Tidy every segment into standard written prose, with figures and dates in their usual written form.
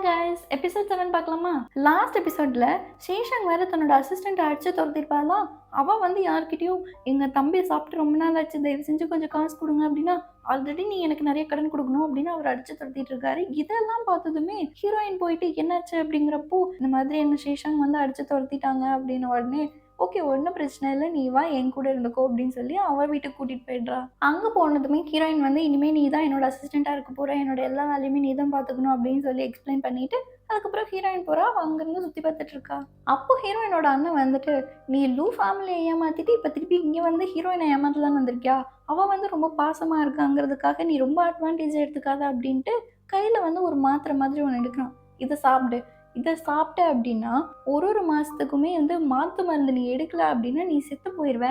Guys, episode 7 பார்க்கலாமா? Last எபிசோட்ல சேஷாங் வேற தன்னோட அசிஸ்டன்ட் அடிச்சு துரத்திருப்பாலாம். அவ வந்து யார்கிட்டயும் எங்க தம்பி சாப்பிட்டு ரொம்ப நாள் ஆச்சு, தயவு செஞ்சு கொஞ்சம் காசு கொடுங்க அப்படின்னா, ஆல்ரெடி நீ எனக்கு நிறைய கடன் கொடுக்கணும் அப்படின்னு அவர் அடிச்சு துரத்திட்டு இருக்காரு. இதெல்லாம் பார்த்ததுமே ஹீரோயின் போயிட்டு என்னாச்சு அப்படிங்கிறப்போ, இந்த மாதிரி என்ன சேஷாங் வந்து அடிச்சு துரத்திட்டாங்க அப்படின்னு உடனே ஓகே, ஒன்றும் பிரச்சனை இல்லை, நீ வா என் கூட இருந்துக்கோ அப்படின்னு சொல்லி அவ வீட்டுக்கு கூட்டிட்டு போயிடுறா. அங்கே போனதுமே ஹீரோயின் வந்து இனிமே நீ தான் என்னோட அசிஸ்டண்ட்டாக இருக்க போற, என்னோட எல்லா வேலையுமே நீ தான் பார்த்துக்கணும் அப்படின்னு சொல்லி எக்ஸ்பிளைன் பண்ணிட்டு அதுக்கப்புறம் ஹீரோயின் போறா. அவ அங்கேருந்து சுற்றி பார்த்துட்டு இருக்கா. அப்போ ஹீரோயினோட அண்ணன் வந்துட்டு, நீ லூ ஃபேமிலியை ஏமாத்திட்டு இப்போ திருப்பி இங்கே வந்து ஹீரோயினை ஏமாத்தலான்னு வந்திருக்கியா, அவள் வந்து ரொம்ப பாசமாக இருக்காங்கிறதுக்காக நீ ரொம்ப அட்வான்டேஜ் எடுத்துக்காத அப்படின்ட்டு கையில் வந்து ஒரு மாத்திரை மாதிரி ஒன்று எடுக்கிறான். இதை சாப்பிடு, இதை சாப்பிட்ட அப்படின்னா ஒரு மாதத்துக்குமே வந்து மாற்று மருந்து நீ எடுக்கல அப்படின்னா நீ செத்து போயிடுவ.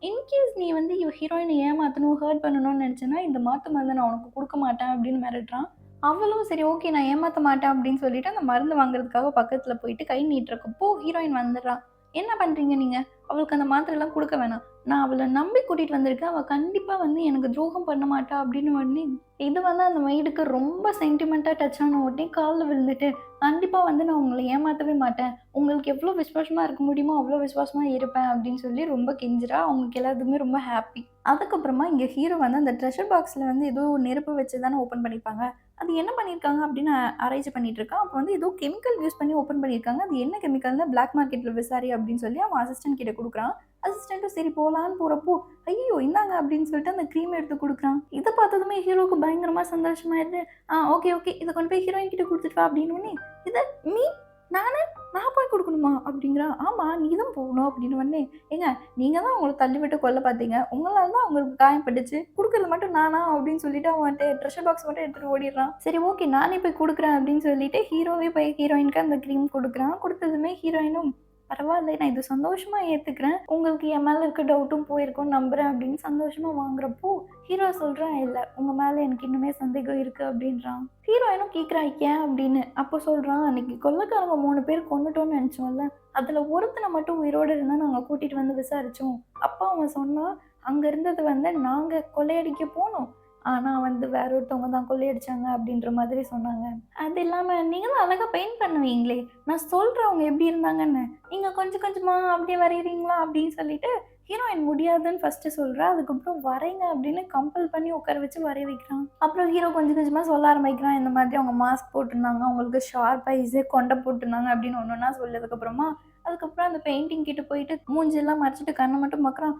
இன்கேஸ் நீ வந்து ஹீரோயினை ஏமாற்றணும், ஹர்ட் பண்ணணும்னு நினச்சேன்னா இந்த மாற்று மருந்தை நான் உனக்கு கொடுக்க மாட்டேன் அப்படின்னு மிரட்டுறான். அவளும் சரி ஓகே நான் ஏமாற்ற மாட்டேன் அப்படின்னு சொல்லிட்டு அந்த மருந்து வாங்குறதுக்காக பக்கத்தில் போயிட்டு கை நீட்டுறக்கப்போ ஹீரோயின் வந்துடுறான். என்ன பண்ணுறீங்க நீங்கள், அவளுக்கு அந்த மாத்திரைலாம் கொடுக்க வேணாம், நான் அவளை நம்பி கூட்டிகிட்டு வந்திருக்கேன், அவள் கண்டிப்பாக வந்து எனக்கு துரோகம் பண்ண மாட்டா அப்படின்னு உடனே இது வந்து அந்த மைடுக்கு ரொம்ப சென்டிமெண்ட்டாக டச் ஆன உடனே காலில் விழுந்துட்டு, கண்டிப்பாக வந்து நான் உங்களை ஏமாற்றவே மாட்டேன், உங்களுக்கு எவ்வளோ விசுவாசமாக இருக்க முடியுமோ அவ்வளோ விசுவாசமாக இருப்பேன் அப்படின்னு சொல்லி ரொம்ப கெஞ்சிரா. அவங்களுக்கு எல்லாத்துக்குமே ரொம்ப ஹாப்பி. அதுக்கப்புறமா இங்கே ஹீரோ வந்து அந்த ட்ரெஷர் பாக்ஸில் வந்து ஏதோ நெருப்பு வச்சு தானே ஓப்பன் பண்ணியிருப்பாங்க, அது என்ன பண்ணியிருக்காங்க அப்படின்னு அரேஞ்ச் பண்ணிட்டு இருக்கான். அப்போ வந்து ஏதோ கெமிக்கல் யூஸ் பண்ணி ஓப்பன் பண்ணியிருக்காங்க. அது என்ன கெமிக்கல்னு பிளாக் மார்க்கெட்டில் விசாரி அப்படின்னு சொல்லி அவன் அசிஸ்டன்ட் கிட்ட கொடுக்குறான். அசிஸ்டண்ட்டும் சரி போகலான்னு போகிறப்போ, ஐயோ இந்தாங்க அப்படின்னு சொல்லிட்டு அந்த க்ரீம் எடுத்து கொடுக்குறான். இதை பார்த்ததுமே ஹீரோவுக்கு பயங்கரமாக சந்தோஷமாயிருது. ஓகே ஓகே, இதை கொண்டு போய் ஹீரோயின் கிட்ட கொடுத்துட்டு வா அப்படின்னு. இதை மீ நான் போய் கொடுக்கணுமா அப்படிங்கிறா. ஆமாம் நீ தான் போகணும் அப்படின்னு உடனே, ஏங்க நீங்கள் தான் உங்களை தள்ளி விட்டு கொல்ல பார்த்தீங்க, உங்களால் தான் அவங்களுக்கு காயப்பட்டுச்சு, கொடுக்குறது மட்டும் நானா அப்படின்னு சொல்லிட்டு அவன் ட்ரெஷர் பாக்ஸ் மட்டும் எடுத்துகிட்டு ஓடிடுறான். சரி ஓகே நானே போய் கொடுக்குறேன் அப்படின்னு சொல்லிட்டு ஹீரோவே போய் ஹீரோயினுக்கு அந்த க்ரீம் கொடுக்குறான். கொடுத்ததுமே ஹீரோயினும் பரவாயில்ல நான் இது சந்தோஷமா ஏற்றுக்கிறேன், உங்களுக்கு என் மேலே இருக்க டவுட்டும் போயிருக்கும்னு நம்புகிறேன் அப்படின்னு சந்தோஷமா வாங்குறப்போ ஹீரோ சொல்கிறான், இல்லை உங்கள் மேலே எனக்கு இன்னுமே சந்தேகம் இருக்குது அப்படின்றான். ஹீரோயினும் கேட்குறா ஏன் அப்படின்னு. அப்போ சொல்கிறான், அன்னைக்கு கொள்ளைக்காரங்க 3 பேர் கொண்டுட்டோன்னு நினச்சோம்ல, அதில் ஒருத்தனை மட்டும் உயிரோடு இருந்தால் நாங்கள் கூட்டிகிட்டு வந்து விசாரித்தோம். அப்போ அவன் சொன்னான், அங்கே இருந்தது வந்து நாங்கள் கொள்ளையடிக்க போனோம், ஆனால் வந்து வேற ஒருத்தவங்க தான் கொள்ளையடிச்சாங்க அப்படின்ற மாதிரி சொன்னாங்க. அது இல்லாமல் நீங்களும் அழகாக பெயிண்ட் பண்ணுவீங்களே, நான் சொல்கிறேன் அவங்க எப்படி இருந்தாங்கன்னு, நீங்கள் கொஞ்சம் கொஞ்சமாக அப்படியே வரைகிறீங்களா அப்படின்னு சொல்லிட்டு ஹீரோயின் முடியாதுன்னு ஃபஸ்ட்டு சொல்கிறா. அதுக்கப்புறம் வரைங்க அப்படின்னு கம்பல் பண்ணி உட்கார வச்சு வரைய வைக்கிறான். அப்புறம் ஹீரோ கொஞ்சம் கொஞ்சமாக சொல்ல ஆரம்பிக்கிறான், இந்த மாதிரி அவங்க மாஸ்க் போட்டிருந்தாங்க, அவங்களுக்கு ஷார்ப் ஐஸு கொண்டை போட்டிருந்தாங்க அப்படின்னு ஒன்று ஒன்றா சொல்லதுக்கப்புறமா அதுக்கப்புறம் அந்த பெயிண்டிங் கிட்ட போயிட்டு மூஞ்செல்லாம் மறைச்சிட்டு கண்ணை மட்டும் பார்க்குறான்.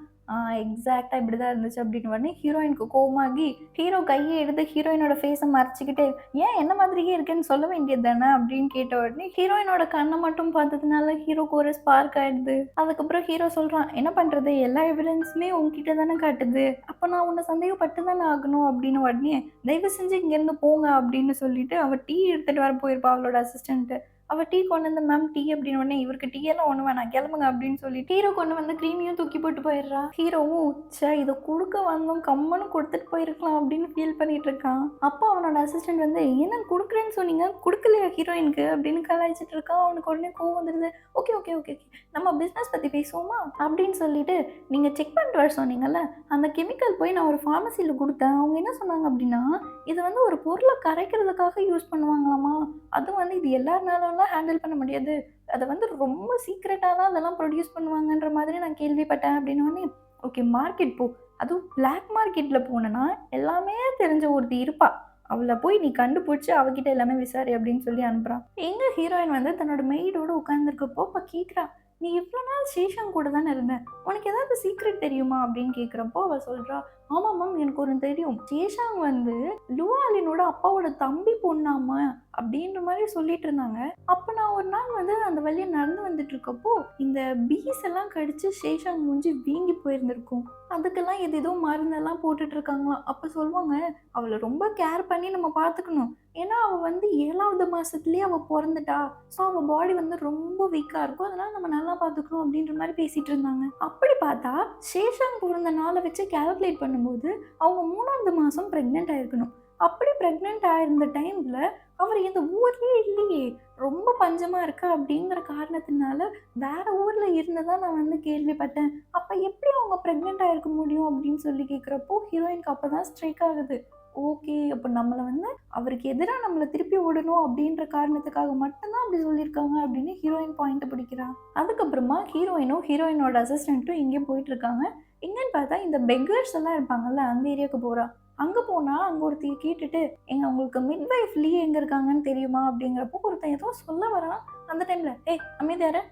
எக்ஸாக்டாக இப்படி தான் இருந்துச்சு அப்படின்னு உடனே ஹீரோயினுக்கு கோவமாகி ஹீரோ கையை எடுத்து ஹீரோயினோட ஃபேஸை மறைச்சிக்கிட்டு, ஏன் என்ன மாதிரியே இருக்குன்னு சொல்ல வேண்டியது தானே அப்படின்னு கேட்ட உடனே ஹீரோயினோட கண்ணை மட்டும் பார்த்ததுனால ஹீரோக்கு ஒரு ஸ்பார்க் ஆயிடுது. அதுக்கப்புறம் ஹீரோ சொல்கிறான், என்ன பண்ணுறது, எல்லா எவிடன்ஸுமே உங்ககிட்ட தானே காட்டுது, அப்போ நான் உன்னை சந்தேகப்பட்டு தானே ஆகணும் அப்படின்னு உடனே தயவு செஞ்சு இங்கேருந்து போங்க அப்படின்னு சொல்லிட்டு அவள் டீ எடுத்துகிட்டு வர போயிருப்பா அவளோட அசிஸ்டண்ட்டு. அவள் டீ கொண்டு வந்து மேம் டீ அப்படின்னு உடனே இவருக்கு டீ எல்லாம் ஒன்று வேணாம் கிளம்புங்க அப்படின்னு சொல்லி ஹீரோ கொண்டு வந்து க்ரீமையும் தூக்கி போட்டு போயிடுறா. ஹீரோவும் சே இதை கொடுக்க வந்தோம் கம்மனு கொடுத்துட்டு போயிருக்கலாம் அப்படின்னு ஃபீல் பண்ணிட்டு இருக்கான். அப்போ அவனோட அசிஸ்டன்ட் வந்து என்ன கொடுக்குறேன்னு சொன்னீங்க, கொடுக்கலையா ஹீரோயினுக்கு அப்படின்னு கலாய்ச்சிட்டு இருக்கான். அவனுக்கு உடனே கோவம் வந்துடுது. ஓகே ஓகே ஓகே ஓகே நம்ம பிஸ்னஸ் பற்றி பேசுவோமா அப்படின்னு சொல்லிட்டு, நீங்கள் செக் பண்ணிட்டு வர சொன்னீங்கல்ல, அந்த கெமிக்கல் போய் நான் ஒரு ஃபார்மசியில் கொடுத்தேன், அவங்க என்ன சொன்னாங்க அப்படின்னா இது வந்து ஒரு பொருளை கரைக்கிறதுக்காக யூஸ் பண்ணுவாங்களாமா, அதுவும் வந்து இது எல்லாருனாலும் ஹேண்டில் பண்ண முடியாது, அதை வந்து ரொம்ப சீக்ரெட்டாக தான் அதெல்லாம் ப்ரொடியூஸ் பண்ணுவாங்கன்ற மாதிரி நான் கேள்விப்பட்டேன் அப்படின்னு. ஓகே மார்க்கெட் போ, அதுவும் பிளாக் மார்க்கெட்டில் போனேன்னா எல்லாமே தெரிஞ்ச ஒருத்தி இருப்பா, அவளை போய் நீ கண்டுபிடிச்சி அவகிட்ட எல்லாமே விசாரி அப்படின்னு சொல்லி அனுப்புகிறான். எங்கள் ஹீரோயின் வந்து தன்னோட மெய்டோடு உட்காந்துருக்கப்போ இப்போ கேட்குறா, நீ இவ்வளோ நாள் சேஷாங் கூட தானே இருந்த, உனக்கு ஏதாவது சீக்ரெட் தெரியுமா அப்படின்னு கேட்குறப்போ அவள் சொல்கிறா, ஆமாம் மேம் எனக்கு ஒன்று தெரியும், சேஷாங் வந்து லுவாலினோட அப்பாவோட தம்பி பொண்ணாமா அப்படின்ற மாதிரி சொல்லிட்டு இருந்தாங்க. அப்போ நான் ஒரு நாள் வந்து அந்த வழியை நடந்து வந்துட்டு இருக்கப்போ இந்த பீஸ் எல்லாம் கடிச்சு சேஷாங் மூஞ்சி வீங்கி போயிருந்திருக்கும், அதுக்கெல்லாம் எது ஏதோ மருந்தெல்லாம் போட்டுட்டு இருக்காங்களாம். அப்போ சொல்லுவாங்க அவளை ரொம்ப கேர் பண்ணி நம்ம பார்த்துக்கணும், ஏன்னா அவள் வந்து 7வது மாதத்துலேயே அவள் பிறந்துட்டா, ஸோ அவள் பாடி வந்து ரொம்ப வீக்காக இருக்கும், அதனால் நம்ம நல்லா பார்த்துக்கணும் அப்படின்ற மாதிரி பேசிகிட்டு இருந்தாங்க. அப்படி பார்த்தா சேஷாங் பிறந்த நாளை வச்சு கேல்குலேட் பண்ணும்போது அவங்க 3வது மாதம் ப்ரெக்னென்ட் ஆயிருக்கணும். அப்படி ப்ரெக்னென்ட் ஆயிருந்த டைமில் அவர் இந்த ஊர்லேயே இல்லையே, ரொம்ப பஞ்சமாக இருக்கா அப்படிங்கிற காரணத்தினால வேற ஊரில் இருந்ததான் நான் வந்து கேள்விப்பட்டேன். அப்போ எப்படி அவங்க ப்ரெக்னென்ட் ஆகிருக்க முடியும் அப்படின்னு சொல்லி கேட்குறப்போ ஹீரோயினுக்கு அப்போ தான் ஸ்ட்ரைக் ஆகுது. ஓகே. அப்ப நம்மள வந்து அவருக்கு எதிரா நம்மள திருப்பி விடணும் அப்படின்ற காரணத்துக்காக மட்டும் தான் அப்படி சொல்லியிருக்காங்க அப்படின்னு ஹீரோயின் பாயிண்ட் பிடிக்கிறா. அதுக்கப்புறமா ஹீரோயினும், ஹீரோயினோட அசிஸ்டன்ட்டும் எங்கேயோ போயிட்டுருக்காங்க. எங்கன்னு பார்த்தா இந்த பெக்கர்ஸ் எல்லாம் இருப்பாங்கல்ல, அந்த ஏரியாவுக்கு போறா. அங்க போனா அங்க ஒருத்திய கேட்டுட்டு, "ஏங்க உங்களுக்கு மிட்வைஃப் லீ எங்க இருக்காங்கன்னு தெரியுமா?" அப்படிங்கிறப்போ ஒருத்தன் ஏதோ சொல்ல வரான். அந்த டைம்ல, "ஏய் அமைதியா இரு.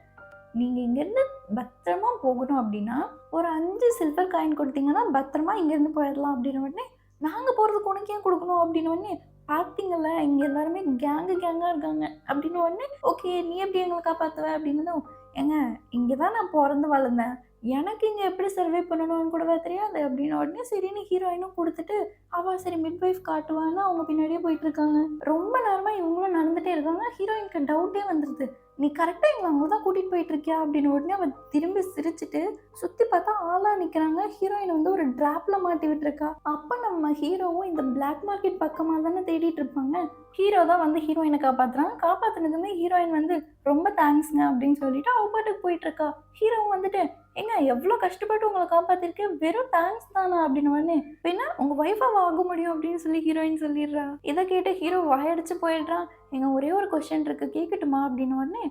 நீங்க இங்கேருந்து பத்திரமா போகணும் அப்படின்னா, ஒரு 5 சில்வர் காயின் குடுத்தீங்கன்னா, பத்திரமா இங்கேருந்து போயிடலாம்." அப்படின்ன உடனே, "நாங்க போறதுக்கு உனக்கு ஏன் குடுக்கணும்?" அப்படின்ன உடனே, "பார்த்தீங்கல்ல, இங்க எல்லாருமே கேங்கா இருக்காங்க." அப்படின்ன உடனே, "ஓகே, நீ எப்படி எங்கள காப்பாத்துவ?" அப்படின்னதும், "ஏங்க இங்க தான் நான் பொறந்து வளர்ந்தேன். எனக்கு இங்க எப்படி சர்வை பண்ணணும்னு கூடவா தெரியாது?" அப்படின்ன உடனே சரின்னு ஹீரோயினும் குடுத்துட்டு, அவ சரி மிட்வைஃப் காட்டுவான்னு அவங்க பின்னாடியே போயிட்டுருக்காங்க. ரொம்ப நேரமா இவங்களும் நடந்துட்டே இருக்காங்க. ஹீரோயினுக்கு டவுட்டே வந்துருது. "நீ கரெக்ட்டா எங்கள அங்க தான் கூட்டிட்டு போயிட்டுருக்கியா?" அப்படின்னு உடனே அவ திரும்பி சிரிச்சுட்டு, சுத்தி பார்த்தா ஆளா நிக்கிறாங்க. ஹீரோயின் வந்து ஒரு ட்ராப்ல மாட்டி விட்டுருக்கா. அப்ப நம்ம ஹீரோவும் இந்த பிளாக் மார்க்கெட் பக்கமா தானே தேடிட்டு இருப்பாங்க. ஹீரோ தான் வந்து ஹீரோயின காப்பாத்துறான். காப்பாத்துனதுமே ஹீரோயின் வந்து, "ரொம்ப தேங்க்ஸ்ங்க" அப்படின்னு சொல்லிட்டு அவ பாட்டுக்கு போயிட்டுருக்கா. ஹீரோவும் வந்துட்டு, "ஏங்க எவ்ளோ கஷ்டப்பட்டு உங்கள காப்பாத்திருக்கேன். வெறும் தேங்க்ஸ் தானா?" அப்படின்ன உடனே, "பின்ன உங்க ஒய்ஃபாவா ஆக முடியும்?" அப்படின்னு சொல்லி ஹீரோயின் சொல்லிடுறா. இத கேட்டு ஹீரோ வாயடிச்சு போயிடுறான். "ஏங்க ஒரே ஒரு கொஸ்டின் இருக்கு கேட்கட்டுமா?" அப்படின்ன உடனே,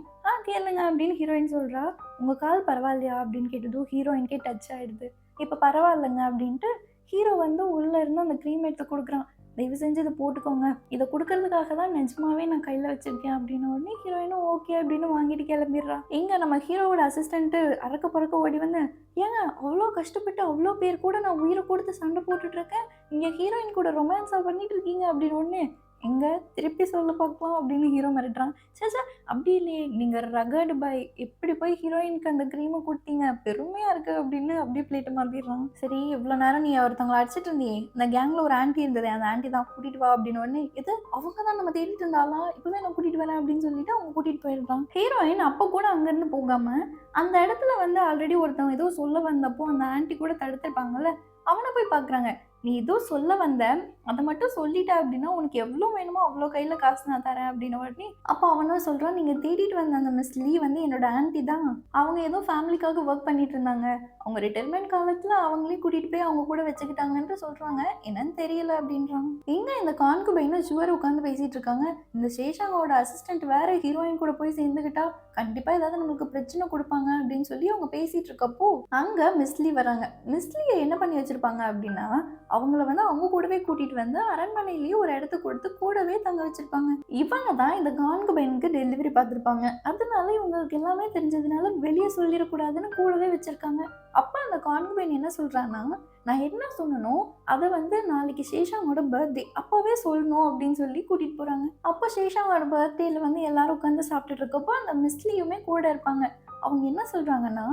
கேளுங்க" அப்படின்னு ஹீரோயின் சொல்றா. "உங்க கால் பரவாயில்லையா?" அப்படின்னு கேட்டதும் ஹீரோயினுக்கே டச் ஆயிடுது. "இப்ப பரவாயில்லங்க" அப்படின்ட்டு ஹீரோ வந்து உள்ள இருந்து அந்த க்ரீம் எடுத்து குடுக்குறான். "தயவு செஞ்சு இத போட்டுக்கோங்க. இத குடுக்கறதுக்காக தான் நிஜமாவே நான் கையில வச்சிருக்கேன்" அப்படின்ன உடனே ஹீரோயினும் ஓகே அப்படின்னு வாங்கிட்டு கிளம்பிடுறா. எங்க நம்ம ஹீரோவோட அசிஸ்டன்ட் அரக்க பறக்க ஓடி வந்து, "ஏங்க அவ்ளோ கஷ்டப்பட்டு அவ்ளோ பேர் கூட நான் உயிர குடுத்து சண்டை போட்டுட்டு இருக்கேன். இங்க ஹீரோயின் கூட ரொமான்ஸா பண்ணிட்டு இருக்கீங்க" அப்படின்னு உடனே, "எங்க திருப்பி சொல்லு பார்க்கலாம்" அப்படின்னு ஹீரோ மிரட்டுறான். "ச்சே ச்சே அப்படி இல்லையே. நீங்க ரகடு பாய். எப்படி போய் ஹீரோயினுக்கு அந்த கிரீம குடுத்தீங்க? பெருமையா இருக்கு" அப்படின்னு அப்படியே பிளேட்ட மாத்திடுறான். "சரி இவ்ளோ நேரம் நீ ஒருத்தவங்கள அடிச்சிட்டு இருந்தியே, இந்த கேங்ல ஒரு ஆன்டி இருந்ததே, அந்த ஆன்டி தான் கூட்டிட்டு வா" அப்படின்னு உடனே, "எது அவங்க தான் நம்ம தேடிட்டு இருந்த ஆளா? இப்பவே நான் கூட்டிட்டு வரேன்" அப்படின்னு சொல்லிட்டு அவங்க கூட்டிட்டு போயிடுறான். ஹீரோயின் அப்ப கூட அங்கிருந்து போகாம, அந்த இடத்துல வந்து ஆல்ரெடி ஒருத்தவங்க ஏதோ சொல்ல வந்தப்போ அந்த ஆன்டி கூட தடுத்திருப்பாங்கல்ல, அவன போய் பார்க்குறாங்க. "நீ ஏதோ சொல்ல வந்த, அத மட்டும் சொல்லிட்ட அப்படின்னா, உனக்கு எவ்ளோ வேணுமோ அவ்ளோ கையில காசு நான் தரேன்" அப்படின்ன உடனே, அப்ப அவனும் சொல்றான், "நீங்க தேடிட்டு வந்த அந்த மிஸ் லீ வந்து என்னோட ஆன்டி தான். அவங்க ஏதோ ஃபேமிலிக்காக வொர்க் பண்ணிட்டு இருந்தாங்க. அவங்க ரிட்டயர்மென்ட் காலத்துல அவங்களே கூட்டிட்டு போய் அவங்க கூட வச்சுக்கிட்டாங்கன்ட்டு சொல்றாங்க. என்னன்னு தெரியல" அப்படின்றான். எங்க இந்த கான்குபைனும் சுவர் உட்காந்து பேசிட்டு இருக்காங்க. இந்த சேஷாங்கோட அசிஸ்டன்ட் வேற ஹீரோயின் கூட போய் சேர்ந்துக்கிட்டா, கண்டிப்பா ஏதாவது நம்மளுக்கு பிரச்சனை குடுப்பாங்க அப்படின்னு சொல்லி அவங்க பேசிட்டு இருக்கப்போ, அங்க மிஸ் லீ வராங்க. மிஸ் லீய என்ன பண்ணி வச்சிருப்பாங்க அப்படின்னா, அவங்கள வந்து அவங்க கூடவே கூட்டிட்டு வந்து அரண்மனையிலேயே ஒரு இடத்த கொடுத்து கூடவே தங்க வச்சிருப்பாங்க. இவங்க தான் இந்த கான்குபைனுக்கு டெலிவரி பார்த்துருப்பாங்க. அதனால இவங்களுக்கு எல்லாமே தெரிஞ்சதுனால வெளியே சொல்லிடக்கூடாதுன்னு கூடவே வச்சிருக்காங்க. அப்ப அந்த கான்குபைன் என்ன சொல்றான்னா, "நான் என்ன சொன்னனோ அத வந்து நாளைக்கு சேஷாங்கோட பர்த்டே அப்பவே சொல்லணும்" அப்படின்னு சொல்லி கூட்டிட்டு போறாங்க. அப்ப சேஷாங்கோட பர்த்டேல வந்து எல்லாரும் உட்காந்து சாப்பிட்டுட்டு இருக்கப்போ அந்த மிஸ்லியுமே கூட இருப்பாங்க. அவங்க என்ன சொல்றாங்கன்னா,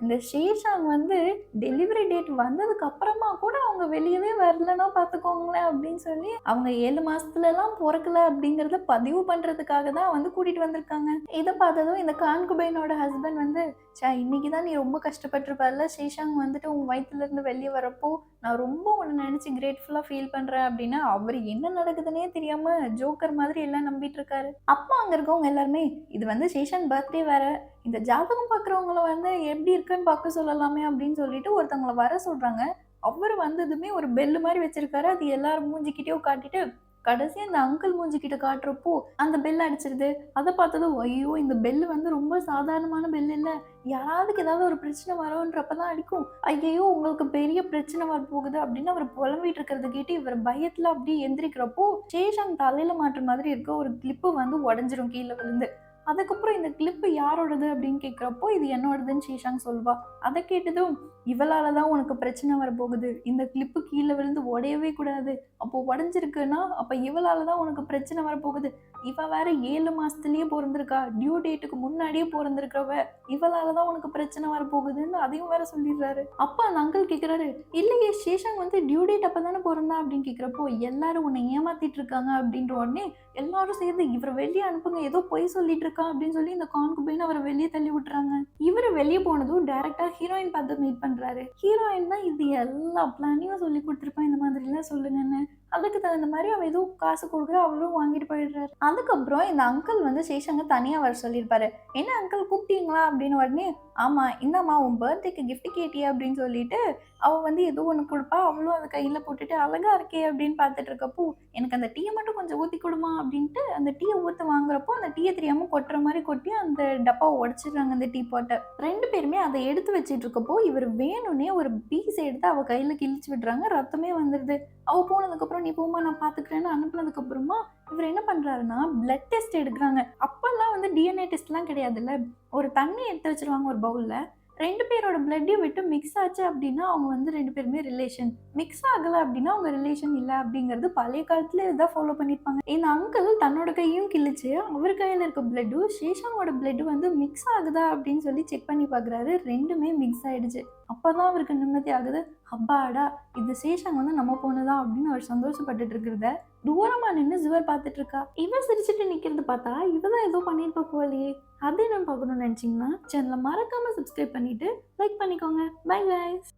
இந்த ஷேர்ஷாங் வந்து டெலிவரி டேட் வந்ததுக்கு அப்புறமா கூட அவங்க வெளியவே வரலன்னா பார்த்துக்கோங்களேன் அப்படின்னு சொல்லி, அவங்க 7 மாசத்துலலாம் பொறக்கல அப்படிங்கிறத பதிவு பண்றதுக்காக தான் வந்து கூட்டிட்டு வந்திருக்காங்க. இத பார்த்ததும் இந்த கான்குபைனோட ஹஸ்பண்ட் வந்து, "ச்சே இன்னைக்கு தான் நீ ரொம்ப கஷ்டப்பட்டுருப்பல்ல, ஷேஷாங் வந்துட்டு உன் வயித்துலருந்து வெளிய வரப்போ, நான் ரொம்ப உன்ன நினைச்சு கிரேட்ஃபுல்லா ஃபீல் பண்றேன்" அப்படின்னு அவரு என்ன நடக்குதுன்னே தெரியாம ஜோக்கர் மாதிரி எல்லாம் நம்பிட்டு இருக்காரு. அப்ப அங்க இருக்கவங்க எல்லாருமே, "இது வந்து ஷேஷான் பர்த்டே வேற. இந்த ஜாதகம் பார்க்குறவங்கள வந்து எப்படி இருக்குன்னு பார்க்க சொல்லலாமே" அப்படின்னு சொல்லிட்டு ஒருத்தவங்கள வர சொல்றாங்க. அவரு வந்ததுமே ஒரு பெல் மாரி வச்சிருக்காரு. அது எல்லார் மூஞ்சிகிட்டயும் காட்டிட்டு, கடைசியா இந்த அங்கிள் மூஞ்சிகிட்ட காட்டுறப்போ, அந்த பெல் அடிச்சிருது. அத பார்த்ததும், ஐயோ! இந்த பெல் வந்து ரொம்ப சாதாரணமான பெல் இல்ல. யாராவதுக்கு ஏதாவது ஒரு பிரச்சனை வரும்ன்றப்ப தான் அடிக்கும். ஐயய்யோ! உங்களுக்கு பெரிய பிரச்சனை வரப்போகுது அப்படின்னு அவரு புலம்பிட்டு இருக்கிறத கேட்டு, இவரு பயத்துல அப்படியே எந்திரிக்கிறப்போ, சேஷாங் தலையில மாட்டுற மாதிரி இருக்க ஒரு கிளிப்பு வந்து உடைஞ்சிரும் கீழ விழுந்து. அதுக்கப்புறம் இந்த கிளிப்பு யாரோடது அப்படின்னு கேட்கிறப்போ, இது என்னோடதுன்னு ஷீஷாங் சொல்வா. அத கேட்டதும், "இவளால தான் உனக்கு பிரச்சனை வரப்போகுது. இந்த கிளிப்பு கீழ விழுந்து உடையவே கூடாது. அப்போ உடைஞ்சிருக்குன்னா, அப்ப இவளால தான் உனக்கு பிரச்சனை வரப்போகுது. இவ வேற 7 மாசத்துலயே பொறந்திருக்கா. டியூ டேட்டுக்கு முன்னாடியே பொறந்திருக்கிறவ. இவளால தான் உனக்கு பிரச்சனை வரப்போகுதுன்னு அதையும் வேற சொல்லிடுறாரு. அப்ப அந்த அங்கிள் கேட்கிறாரு, "இல்லையே ஷேஷாங் வந்து டியூ டேட் அப்பதானே பொறந்தான்" அப்படின்னு கேட்கிறப்போ, "எல்லாரும் உன்னை ஏமாத்திட்டு இருக்காங்க" அப்படின்ற உடனே எல்லாரும் சேர்ந்து இவர வெளிய அனுப்புங்க. ஏதோ பொய் சொல்லிட்டு இருக்கான் அப்படின்னு சொல்லி இந்த கான்குபைன் அவர வெளிய தள்ளி விட்டுறாங்க. இவரு வெளிய போனதும் டைரக்ட்டா ஹீரோயின் பார்த்து மீட் பண்றாரு. ஹீரோயின் தான் இது எல்லா பிளானையும் சொல்லிக் குடுத்திருப்பா இந்த மாதிரிலாம் சொல்லுங்கன்னு. அதுக்கு தகுந்த மாதிரி அவன் எதுவும் காசு கொடுக்குற அவரும் வாங்கிட்டு போயிடுறாரு. அதுக்கப்புறம் இந்த அங்கிள் வந்து சேஷாங்க தனியா வர சொல்லியிருப்பாரு. என்ன அங்கிள் கூப்பிட்டீங்களா அப்படின்னு உடனே, ஆமா இந்தாம்மா உன் பர்த்டேக்கு கிஃப்ட் கேட்டியா அப்படின்னு சொல்லிட்டு அவ வந்து ஏதோ ஒண்ணு குடுப்பா. அவளும் அத கையில போட்டுட்டு அழகா இருக்கே அப்படின்னு பார்த்துட்டு இருக்கப்போ, எனக்கு அந்த டீய மட்டும் கொஞ்சம் ஊத்தி குடுமா அப்படின்ட்டு அந்த டீய ஊத்த வாங்குறப்போ, அந்த டீய தெரியாம கொட்டுற மாரி கொட்டி அந்த டப்பாவ உடைச்சிடுறாங்க அந்த டீ பாட்ட. 2 பேருமே அத எடுத்து வச்சுட்டு இருக்கப்போ, இவரு வேணும்னே ஒரு பீஸ எடுத்து அவ கையில கிழிச்சு விடுறாங்க. ரத்தமே வந்துருது. அவ போனதுக்கப்புறம், "நீ போம்மா நான் பார்த்துக்கிறேன்னு" அனுப்புனதுக்கப்புறமா, இவரு என்ன பண்றாருன்னா, பிளட் டெஸ்ட் எடுக்குறாங்க. அப்பல்லாம் வந்து டிஎன்ஏ டெஸ்ட்லாம் கிடையாதுல்ல. ஒரு தண்ணி எடுத்து வச்சுருவாங்க ஒரு பவுல்ல. 2 பேரோட பிளட்டையும் விட்டு மிக்ஸ் ஆச்சு அப்படின்னா, அவங்க வந்து 2 பேருமே ரிலேஷன். மிக்ஸ் ஆகல அப்படின்னா, அவங்க ரிலேஷன் இல்ல அப்படிங்கிறது பழைய காலத்துல இதான் ஃபாலோ பண்ணியிருப்பாங்க. இந்த அங்கிள் தன்னோட கையையும் கிழிச்சு, அவர் கையில இருக்க பிளட்டும், ஷேஷாங்கோட பிளட் வந்து மிக்ஸ் ஆகுதா அப்படின்னு சொல்லி செக் பண்ணி பார்க்குறாரு. 2மே மிக்ஸ் ஆயிடுச்சு. அப்பதான் அவருக்கு நிம்மதி ஆகுது. அப்பாடா! இது சேஷாங் வந்து நம்ம பொண்ணு தான் அப்படின்னு அவர் சந்தோஷப்பட்டுட்டு இருக்கிறத, தூரமா நின்னு ஜுவர் பார்த்துட்டு இருக்கா. இவ சிரிச்சுட்டு நிக்கிறது பார்த்தா, இவ தான் ஏதோ பண்ணியிருப்பா போலயே. அது என்னன்னு பார்க்கணும்னு நினைச்சீங்கன்னா, சேனலை மறக்காம சப்ஸ்கிரைப் பண்ணிட்டு லைக் பண்ணிக்கோங்க. Bye guys.